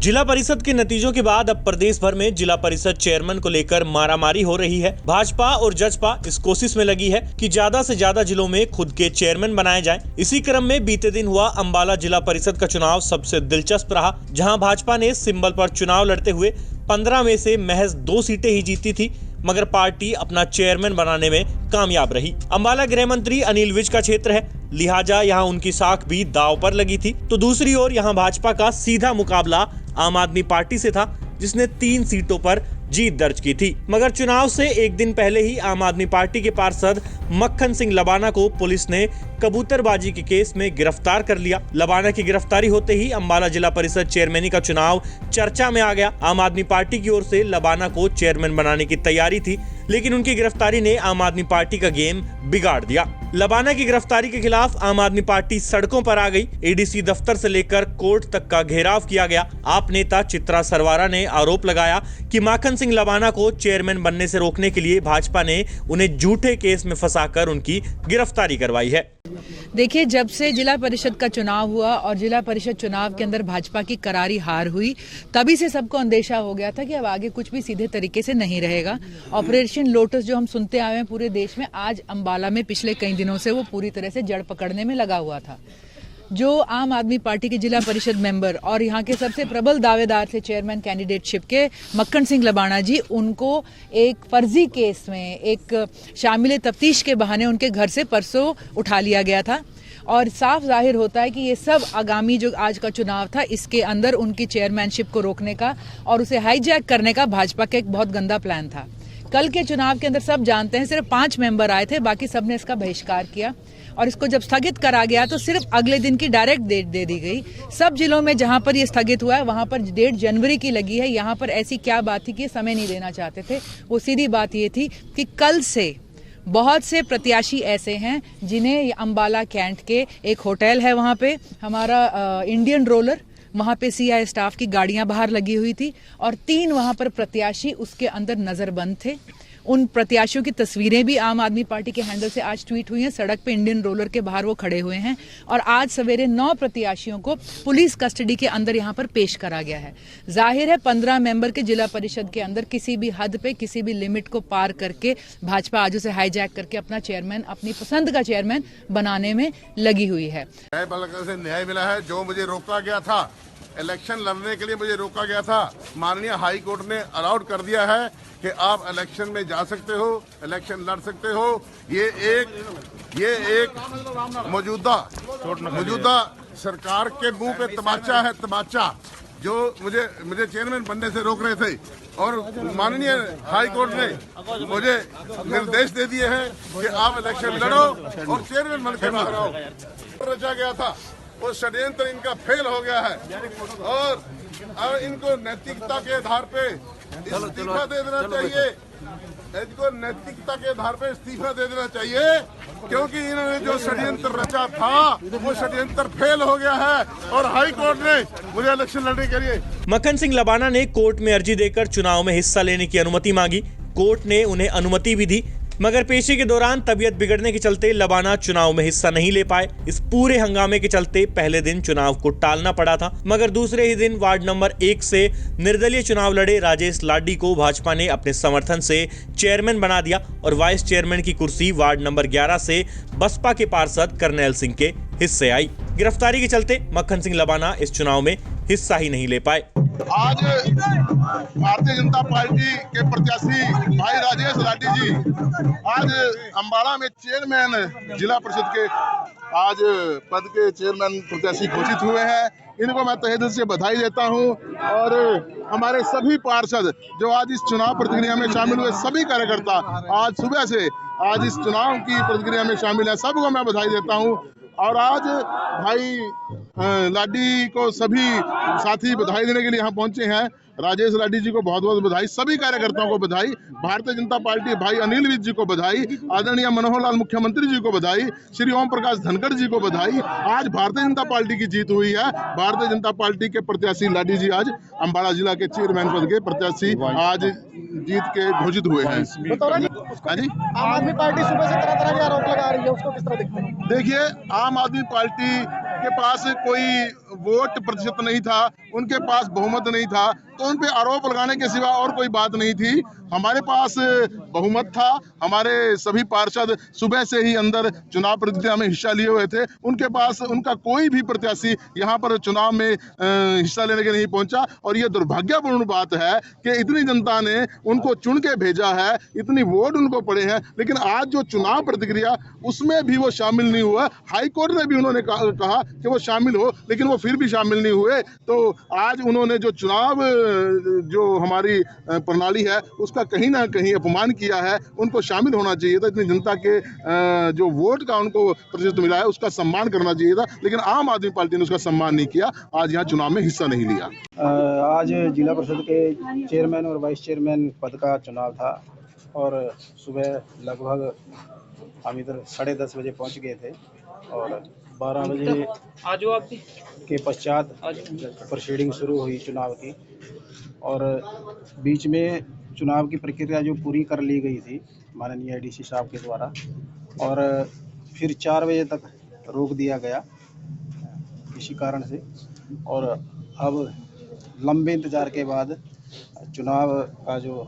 जिला परिषद के नतीजों के बाद अब प्रदेश भर में जिला परिषद चेयरमैन को लेकर मारामारी हो रही है। भाजपा और जसपा इस कोशिश में लगी है कि ज्यादा से ज्यादा जिलों में खुद के चेयरमैन बनाए जाएं। इसी क्रम में बीते दिन हुआ अंबाला जिला परिषद का चुनाव सबसे दिलचस्प रहा, जहां भाजपा ने सिंबल पर चुनाव लड़ते हुए 15 में से महज 2 सीटें ही जीती थी, मगर पार्टी अपना चेयरमैन बनाने में कामयाब रही। अंबाला गृह मंत्री अनिल विज का क्षेत्र है, लिहाजा यहाँ उनकी साख भी दांव पर लगी थी। तो दूसरी ओर यहाँ भाजपा का सीधा मुकाबला आम आदमी पार्टी से था, जिसने 3 सीटों पर जीत दर्ज की थी। मगर चुनाव से एक दिन पहले ही आम आदमी पार्टी के पार्षद मक्खन सिंह लबाना को पुलिस ने कबूतरबाजी के केस में गिरफ्तार कर लिया। लबाना की गिरफ्तारी होते ही अंबाला जिला परिषद चेयरमैनी का चुनाव चर्चा में आ गया। आम आदमी पार्टी की ओर से लबाना को चेयरमैन बनाने की तैयारी थी, लेकिन उनकी गिरफ्तारी ने आम आदमी पार्टी का गेम बिगाड़ दिया। लबाना की गिरफ्तारी के खिलाफ आम आदमी पार्टी सड़कों पर आ गई। एडीसी दफ्तर से लेकर कोर्ट तक का घेराव किया गया। आप नेता चित्रा सरवारा ने आरोप लगाया कि माखन सिंह लबाना को चेयरमैन बनने से रोकने के लिए भाजपा ने उन्हें झूठे केस में फंसाकर उनकी गिरफ्तारी करवाई है। देखिए, जब से जिला परिषद का चुनाव हुआ और जिला परिषद चुनाव के अंदर भाजपा की करारी हार हुई, तभी से सबको अंदेशा हो गया था कि अब आगे कुछ भी सीधे तरीके से नहीं रहेगा। ऑपरेशन लोटस जो हम सुनते आए हैं पूरे देश में, आज अंबाला में पिछले कई दिनों से वो पूरी तरह से जड़ पकड़ने में लगा हुआ था। जो आम आदमी पार्टी के जिला परिषद मेंबर और यहाँ के सबसे प्रबल दावेदार थे चेयरमैन कैंडिडेटशिप के मक्खन सिंह लबाना जी, उनको एक फर्जी केस में एक शामिल तफ्तीश के बहाने उनके घर से परसों उठा लिया गया था। और साफ जाहिर होता है कि ये सब आगामी जो आज का चुनाव था, इसके अंदर उनकी चेयरमैनशिप को रोकने का और उसे हाईजैक करने का भाजपा का एक बहुत गंदा प्लान था। कल के चुनाव के अंदर सब जानते हैं सिर्फ 5 मेंबर आए थे, बाकी सबने इसका बहिष्कार किया और इसको जब स्थगित करा गया तो सिर्फ अगले दिन की डायरेक्ट डेट दे दी गई। सब जिलों में जहां पर ये स्थगित हुआ है वहां पर डेट जनवरी की लगी है। यहाँ पर ऐसी क्या बात थी कि समय नहीं देना चाहते थे? वो सीधी बात ये थी कि कल से बहुत से प्रत्याशी ऐसे हैं जिन्हें अंबाला कैंट के एक होटल है, वहाँ पे हमारा इंडियन रोलर, वहाँ पे सीआई स्टाफ की गाड़ियां बाहर लगी हुई थी और 3 वहाँ पर प्रत्याशी उसके अंदर नजरबंद थे। उन प्रत्याशियों की तस्वीरें भी आम आदमी पार्टी के हैंडल से आज ट्वीट हुई हैं। सड़क पे इंडियन रोलर के बाहर वो खड़े हुए हैं और आज सवेरे 9 प्रत्याशियों को पुलिस कस्टडी के अंदर यहाँ पर पेश करा गया है। जाहिर है 15 मेंबर के जिला परिषद के अंदर किसी भी हद पे, किसी भी लिमिट को पार करके भाजपा आज उसे हाईजैक करके अपना चेयरमैन, अपनी पसंद का चेयरमैन बनाने में लगी हुई है। न्याय मिला है। जो मुझे रोका गया था, इलेक्शन लड़ने के लिए मुझे रोका गया था, माननीय हाई कोर्ट ने अलाउड कर दिया है कि आप इलेक्शन में जा सकते हो, इलेक्शन लड़ सकते हो। ये एक मौजूदा सरकार के मुंह पे तमाचा है, तमाचा, जो मुझे चेयरमैन बनने से रोक रहे थे। और माननीय हाई कोर्ट ने मुझे निर्देश दे दिए हैं कि आप इलेक्शन लड़ो और चेयरमैन बनकर बाहर आओ। रचा गया था वो षड्यंत्र इनका फेल हो गया है और इनको नैतिकता के आधार पे इस्तीफा दे देना चाहिए। इनको नैतिकता के आधार पे इस्तीफा दे देना चाहिए, क्योंकि इन्होंने जो षड्यंत्र रचा था वो षड्यंत्र फेल हो गया है और हाई कोर्ट ने मुझे इलेक्शन लड़ने के लिए। मक्खन सिंह लबाना ने कोर्ट में अर्जी देकर चुनाव में हिस्सा लेने की अनुमति मांगी। कोर्ट ने उन्हें अनुमति भी दी, मगर पेशी के दौरान तबीयत बिगड़ने के चलते लबाना चुनाव में हिस्सा नहीं ले पाए। इस पूरे हंगामे के चलते पहले दिन चुनाव को टालना पड़ा था, मगर दूसरे ही दिन वार्ड नंबर 1 से निर्दलीय चुनाव लड़े राजेश लाडी को भाजपा ने अपने समर्थन से चेयरमैन बना दिया और वाइस चेयरमैन की कुर्सी वार्ड नंबर 11 से बसपा के पार्षद करनैल सिंह के हिस्से आई। गिरफ्तारी के चलते मक्खन सिंह लबाना इस चुनाव में हिस्सा ही नहीं ले पाए। आज भारतीय जनता पार्टी के प्रत्याशी भाई राजेश लाडी जी आज अंबाला में चेयरमैन जिला परिषद के आज पद के चेयरमैन प्रत्याशी घोषित हुए हैं। इनको मैं तहे दिल से बधाई देता हूं और हमारे सभी पार्षद जो आज इस चुनाव प्रक्रिया में शामिल हुए, सभी कार्यकर्ता आज सुबह से आज इस चुनाव की प्रक्रिया में शामिल है, सबको मैं बधाई देता हूं। और आज भाई लाडी को सभी साथी बधाई देने के लिए यहाँ पहुंचे हैं। राजेश लाडी जी को बहुत बहुत बधाई, सभी कार्यकर्ताओं को बधाई, भारतीय जनता पार्टी भाई अनिल विज जी को बधाई, आदरणीय मनोहर लाल मुख्यमंत्री जी को बधाई, श्री ओम प्रकाश धनखड़ जी को बधाई। आज भारतीय जनता पार्टी की जीत हुई है। भारतीय जनता पार्टी के प्रत्याशी लाडी जी आज अंबाला जिला के चेयरमैन पद के प्रत्याशी आज जीत के घोषित हुए हैं। आम आदमी पार्टी सुबह से तरह तरह के आरोप लगा रही है, उसको किस तरह देखते हैं? देखिए, आम आदमी पार्टी के पास कोई वोट प्रतिशत नहीं था, उनके पास बहुमत नहीं था, तो उन पे आरोप लगाने के सिवा और कोई बात नहीं थी। हमारे पास बहुमत था, हमारे सभी पार्षद सुबह से ही अंदर चुनाव प्रक्रिया में हिस्सा लिए हुए थे। उनके पास उनका कोई भी प्रत्याशी यहाँ पर चुनाव में हिस्सा लेने के नहीं पहुंचा। और ये दुर्भाग्यपूर्ण बात है कि इतनी जनता ने उनको चुन के भेजा है, इतनी वोट उनको पड़े हैं, लेकिन आज जो चुनाव प्रतिक्रिया उसमें भी वो शामिल नहीं हुआ। हाई कोर्ट ने भी उन्होंने कहा कि वो शामिल हो, लेकिन वो फिर भी शामिल नहीं हुए। तो आज उन्होंने जो चुनाव जो हमारी प्रणाली है उसका कहीं ना कहीं अपमान किया है। उनको शामिल होना चाहिए था। इतनी जनता के जो वोट का उनको प्रतिशत मिला है उसका सम्मान करना चाहिए था, लेकिन आम आदमी पार्टी ने उसका सम्मान नहीं किया। आज यहाँ चुनाव में हिस्सा नहीं लिया। आज जिला परिषद के चेयरमैन और वाइस चेयरमैन पद का चुनाव था और सुबह लगभग हम इधर 10:30 बजे पहुंच गए थे और 12 बजे के पश्चात प्रोसीडिंग शुरू हुई चुनाव की। और बीच में चुनाव की प्रक्रिया जो पूरी कर ली गई थी माननीय एडीसी साहब के द्वारा, और फिर 4 बजे तक रोक दिया गया इसी कारण से। और अब लंबे इंतज़ार के बाद चुनाव का जो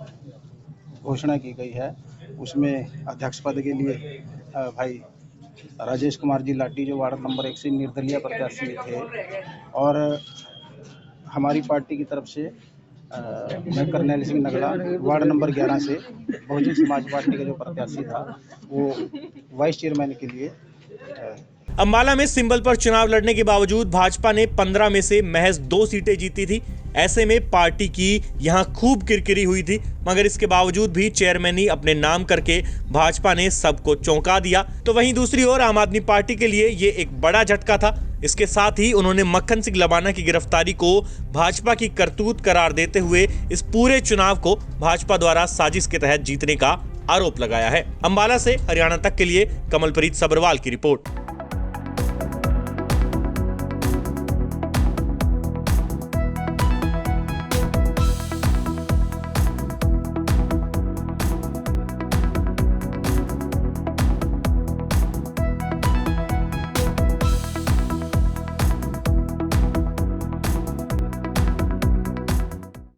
घोषणा की गई है उसमें अध्यक्ष पद के लिए भाई राजेश कुमार जी लाटी जो वार्ड नंबर 1 से निर्दलीय प्रत्याशी थे, और हमारी पार्टी की तरफ से मैं करनैल सिंह नगड़ा वार्ड नंबर 11 से बहुजन समाज पार्टी का जो प्रत्याशी था वो वाइस चेयरमैन के लिए। अंबाला में सिंबल पर चुनाव लड़ने के बावजूद भाजपा ने 15 में से महज 2 सीटें जीती थी। ऐसे में पार्टी की यहां खूब किरकिरी हुई थी, मगर इसके बावजूद भी चेयरमैनी अपने नाम करके भाजपा ने सबको चौंका दिया। तो वहीं दूसरी ओर आम आदमी पार्टी के लिए ये एक बड़ा झटका था। इसके साथ ही उन्होंने मक्खन सिंह लबाना की गिरफ्तारी को भाजपा की करतूत करार देते हुए इस पूरे चुनाव को भाजपा द्वारा साजिश के तहत जीतने का आरोप लगाया है। अंबाला से हरियाणा तक के लिए कमलप्रीत सब्रवाल की रिपोर्ट।